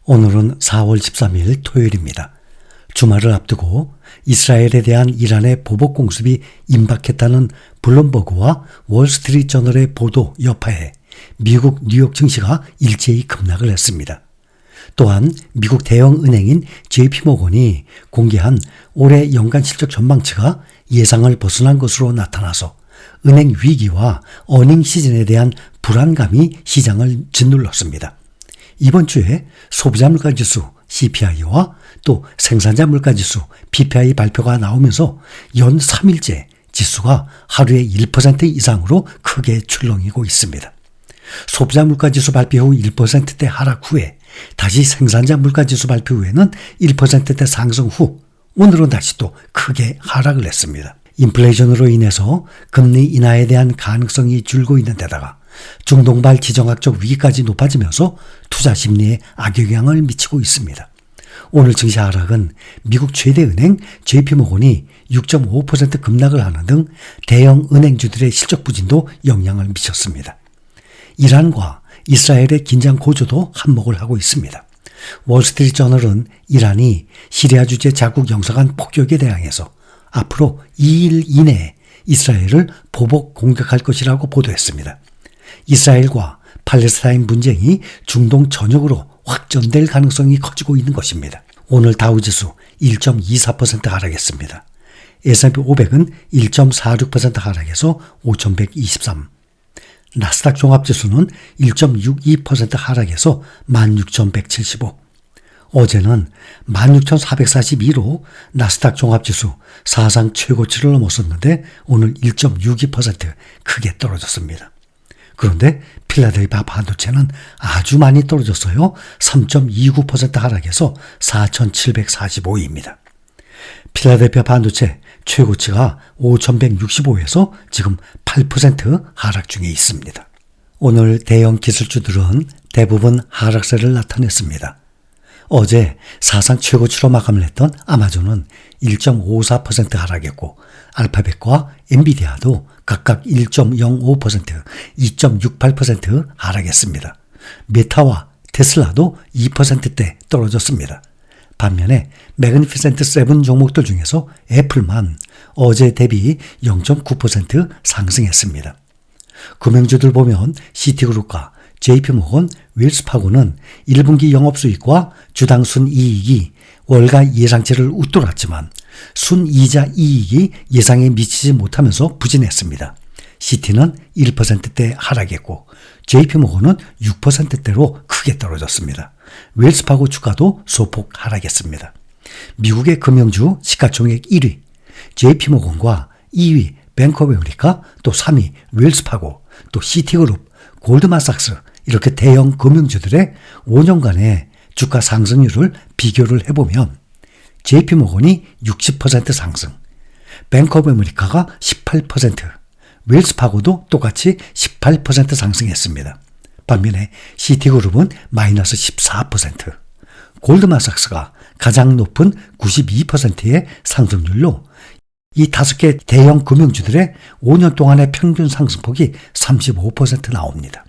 오늘은 4월 13일 토요일입니다. 주말을 앞두고 이스라엘에 대한 이란의 보복 공습이 임박했다는 블룸버그와 월스트리트저널의 보도 여파에 미국 뉴욕 증시가 일제히 급락을 했습니다. 또한 미국 대형 은행인 JP모건이 공개한 올해 연간 실적 전망치가 예상을 벗어난 것으로 나타나서 은행 위기와 어닝 시즌에 대한 불안감이 시장을 짓눌렀습니다. 이번 주에 소비자 물가지수 CPI와 또 생산자 물가지수 PPI 발표가 나오면서 연 3일째 지수가 하루에 1% 이상으로 크게 출렁이고 있습니다. 소비자 물가지수 발표 후 1%대 하락 후에 다시 생산자 물가지수 발표 후에는 1%대 상승 후 오늘은 다시 또 크게 하락을 했습니다. 인플레이션으로 인해서 금리 인하에 대한 가능성이 줄고 있는 데다가 중동발 지정학적 위기까지 높아지면서 투자 심리에 악영향을 미치고 있습니다. 오늘 증시 하락은 미국 최대 은행 JP모건이 6.5% 급락을 하는 등 대형 은행주들의 실적 부진도 영향을 미쳤습니다. 이란과 이스라엘의 긴장 고조도 한몫을 하고 있습니다. 월스트리트저널은 이란이 시리아 주재 자국 영사관 폭격에 대항해서 앞으로 2일 이내에 이스라엘을 보복 공격할 것이라고 보도했습니다. 이스라엘과 팔레스타인 분쟁이 중동 전역으로 확전될 가능성이 커지고 있는 것입니다. 오늘 다우지수 1.24% 하락했습니다. S&P 500은 1.46% 하락해서 5,123. 나스닥 종합지수는 1.62% 하락해서 16,175. 어제는 16,442로 나스닥 종합지수 사상 최고치를 넘었었는데 오늘 1.62% 크게 떨어졌습니다. 그런데 필라델피아 반도체는 아주 많이 떨어졌어요. 3.29% 하락해서 4,745입니다. 필라델피아 반도체 최고치가 5,165에서 지금 8% 하락 중에 있습니다. 오늘 대형 기술주들은 대부분 하락세를 나타냈습니다. 어제 사상 최고치로 마감을 했던 아마존은 1.54% 하락했고 알파벳과 엔비디아도 각각 1.05%, 2.68% 하락했습니다. 메타와 테슬라도 2%대 떨어졌습니다. 반면에 매그니피센트 7 종목들 중에서 애플만 어제 대비 0.9% 상승했습니다. 금융주들 보면 시티그룹과 JP모건, 웰스파고는 1분기 영업수익과 주당 순이익이 월가 예상치를 웃돌았지만 순이자 이익이 예상에 미치지 못하면서 부진했습니다. 시티는 1%대 하락했고 JP모건은 6%대로 크게 떨어졌습니다. 웰스파고 주가도 소폭 하락했습니다. 미국의 금융주 시가총액 1위 JP모건과 2위 뱅크 오브 아메리카, 또 3위 웰스파고, 또 시티그룹, 골드만삭스 이렇게 대형 금융주들의 5년간의 주가 상승률을 비교를 해보면 JP모건이 60% 상승, 뱅크 오브 아메리카가 18%, 웰스파고도 똑같이 18% 상승했습니다. 반면에 시티그룹은 마이너스 14%, 골드만삭스가 가장 높은 92%의 상승률로 이 5개 대형 금융주들의 5년 동안의 평균 상승폭이 35% 나옵니다.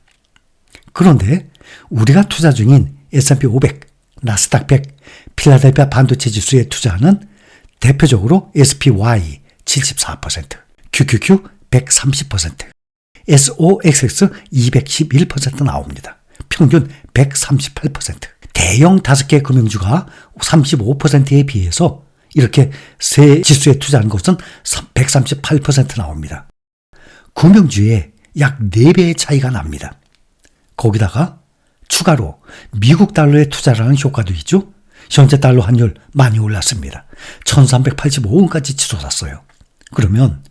그런데 우리가 투자 중인 S&P 500, 나스닥 100, 필라델피아 반도체 지수에 투자하는 대표적으로 SPY 74%, QQQ 130%, SOXX 211% 나옵니다. 평균 138%. 대형 5개 금융주가 35%에 비해서 이렇게 세 지수에 투자한 것은 138% 나옵니다. 금융주에 약 4배의 차이가 납니다. 거기다가 추가로 미국 달러에 투자를 하는 효과도 있죠. 현재 달러 환율 많이 올랐습니다. 1385원까지 치솟았어요. 그러면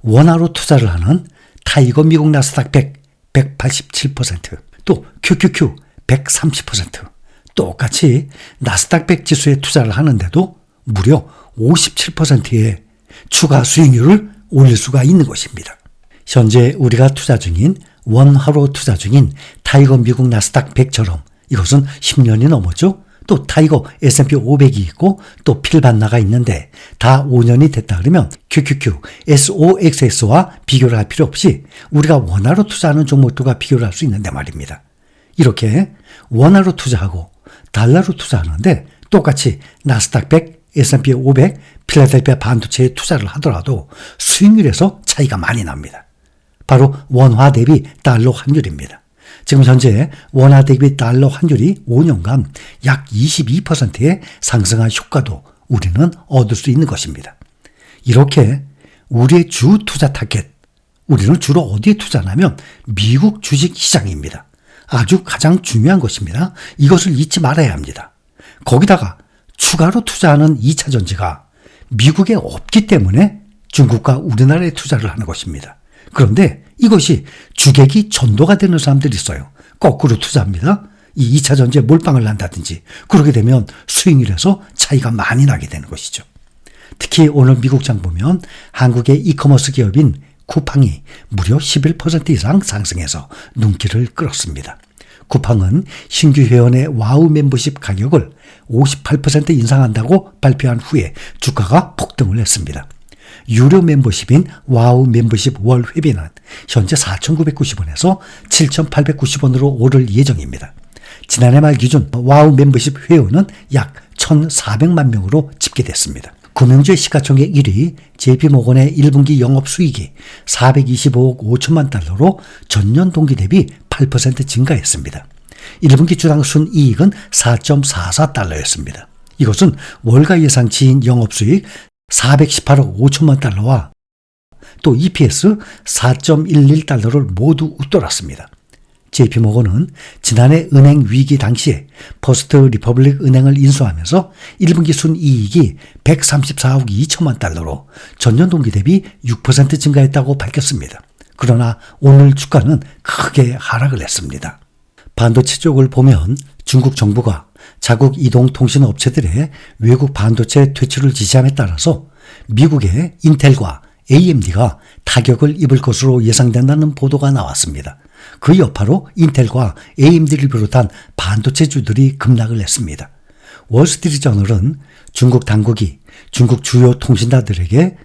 원화로 투자를 하는 타이거 미국 나스닥 100 187%, 또 QQQ 130%, 똑같이 나스닥 100 지수에 투자를 하는데도 무려 57%의 추가 수익률을 올릴 수가 있는 것입니다. 현재 우리가 투자 중인 원화로 투자 중인 타이거 미국 나스닥 100처럼 이것은 10년이 넘었죠. 또 타이거 S&P 500이 있고 또 필반나가 있는데 다 5년이 됐다 그러면 QQQ, SOXX와 비교를 할 필요 없이 우리가 원화로 투자하는 종목들과 비교를 할 수 있는데 말입니다. 이렇게 원화로 투자하고 달러로 투자하는데 똑같이 나스닥 100, S&P 500, 필라델피아 반도체에 투자를 하더라도 수익률에서 차이가 많이 납니다. 바로 원화 대비 달러 환율입니다. 지금 현재 원화 대비 달러 환율이 5년간 약 22%의 상승한 효과도 우리는 얻을 수 있는 것입니다. 이렇게 우리의 주 투자 타겟, 우리는 주로 어디에 투자하냐면 미국 주식 시장입니다. 아주 가장 중요한 것입니다. 이것을 잊지 말아야 합니다. 거기다가 추가로 투자하는 2차 전지가 미국에 없기 때문에 중국과 우리나라에 투자를 하는 것입니다. 그런데 이것이 주객이 전도가 되는 사람들이 있어요. 거꾸로 투자합니다. 이 2차 전지에 몰빵을 한다든지 그렇게 되면 수익률에서 차이가 많이 나게 되는 것이죠. 특히 오늘 미국장 보면 한국의 이커머스 기업인 쿠팡이 무려 11% 이상 상승해서 눈길을 끌었습니다. 쿠팡은 신규 회원의 와우 멤버십 가격을 58% 인상한다고 발표한 후에 주가가 폭등을 했습니다. 유료 멤버십인 와우 멤버십 월 회비는 현재 4,990원에서 7,890원으로 오를 예정입니다. 지난해 말 기준 와우 멤버십 회원은 약 1,400만 명으로 집계됐습니다. 금융주의 시가총액 1위 JP모건의 1분기 영업수익이 425억 5천만 달러로 전년 동기 대비 8% 증가했습니다. 1분기 주당 순이익은 4.44달러였습니다. 이것은 월가 예상치인 영업수익 418억 5천만 달러와 또 EPS 4.11달러를 모두 웃돌았습니다. JP모건은 지난해 은행 위기 당시에 퍼스트 리퍼블릭 은행을 인수하면서 1분기 순이익이 134억 2천만 달러로 전년 동기 대비 6% 증가했다고 밝혔습니다. 그러나 오늘 주가는 크게 하락을 했습니다. 반도체 쪽을 보면 중국 정부가 자국 이동통신 업체들의 외국 반도체 퇴출을 지시함에 따라서 미국의 인텔과 AMD가 타격을 입을 것으로 예상된다는 보도가 나왔습니다. 그 여파로 인텔과 AMD를 비롯한 반도체주들이 급락을 했습니다. 월스트리트저널은 중국 당국이 중국 주요 통신사들에게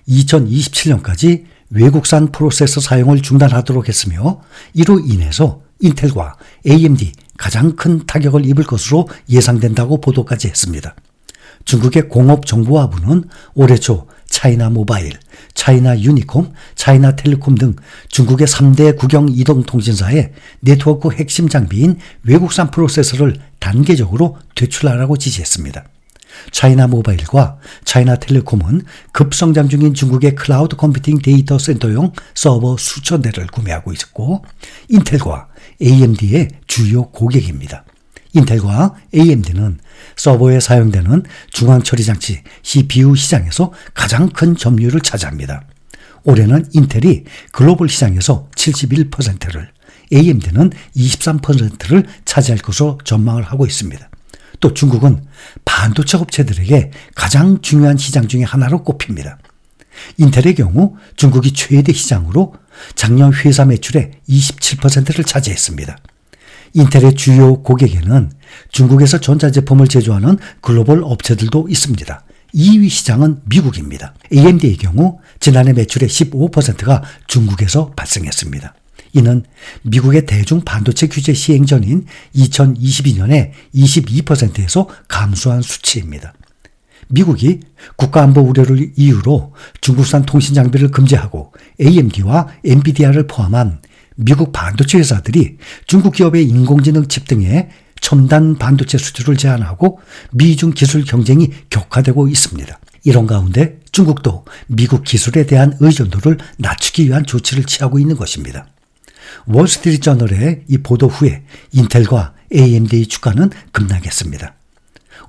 2027년까지 외국산 프로세서 사용을 중단하도록 했으며 이로 인해서 인텔과 AMD 가장 큰 타격을 입을 것으로 예상된다고 보도까지 했습니다. 중국의 공업정보화부는 올해 초 차이나 모바일, 차이나 유니콤, 차이나 텔레콤 등 중국의 3대 국영 이동통신사의 네트워크 핵심 장비인 외국산 프로세서를 단계적으로 퇴출하라고 지시했습니다. 차이나 모바일과 차이나 텔레콤은 급성장 중인 중국의 클라우드 컴퓨팅 데이터 센터용 서버 수천 대를 구매하고 있었고 인텔과 AMD의 주요 고객입니다. 인텔과 AMD는 서버에 사용되는 중앙처리장치 CPU 시장에서 가장 큰 점유율을 차지합니다. 올해는 인텔이 글로벌 시장에서 71%를, AMD는 23%를 차지할 것으로 전망을 하고 있습니다. 또 중국은 반도체 업체들에게 가장 중요한 시장 중에 하나로 꼽힙니다. 인텔의 경우 중국이 최대 시장으로 작년 회사 매출의 27%를 차지했습니다. 인텔의 주요 고객에는 중국에서 전자제품을 제조하는 글로벌 업체들도 있습니다. 2위 시장은 미국입니다. AMD의 경우 지난해 매출의 15%가 중국에서 발생했습니다. 이는 미국의 대중 반도체 규제 시행 전인 2022년에 22%에서 감소한 수치입니다. 미국이 국가안보 우려를 이유로 중국산 통신 장비를 금지하고 AMD와 엔비디아를 포함한 미국 반도체 회사들이 중국 기업의 인공지능 칩 등의 첨단 반도체 수출을 제한하고 미중 기술 경쟁이 격화되고 있습니다. 이런 가운데 중국도 미국 기술에 대한 의존도를 낮추기 위한 조치를 취하고 있는 것입니다. 월스트리트저널의 이 보도 후에 인텔과 AMD의 주가는 급락했습니다.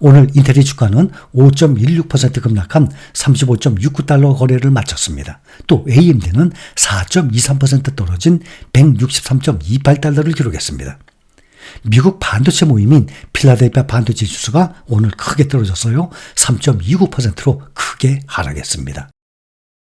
오늘 인텔의 주가는 5.16% 급락한 35.69달러 거래를 마쳤습니다. 또 AMD는 4.23% 떨어진 163.28달러를 기록했습니다. 미국 반도체 모임인 필라델피아 반도체 지수가 오늘 크게 떨어졌어요. 3.29%로 크게 하락했습니다.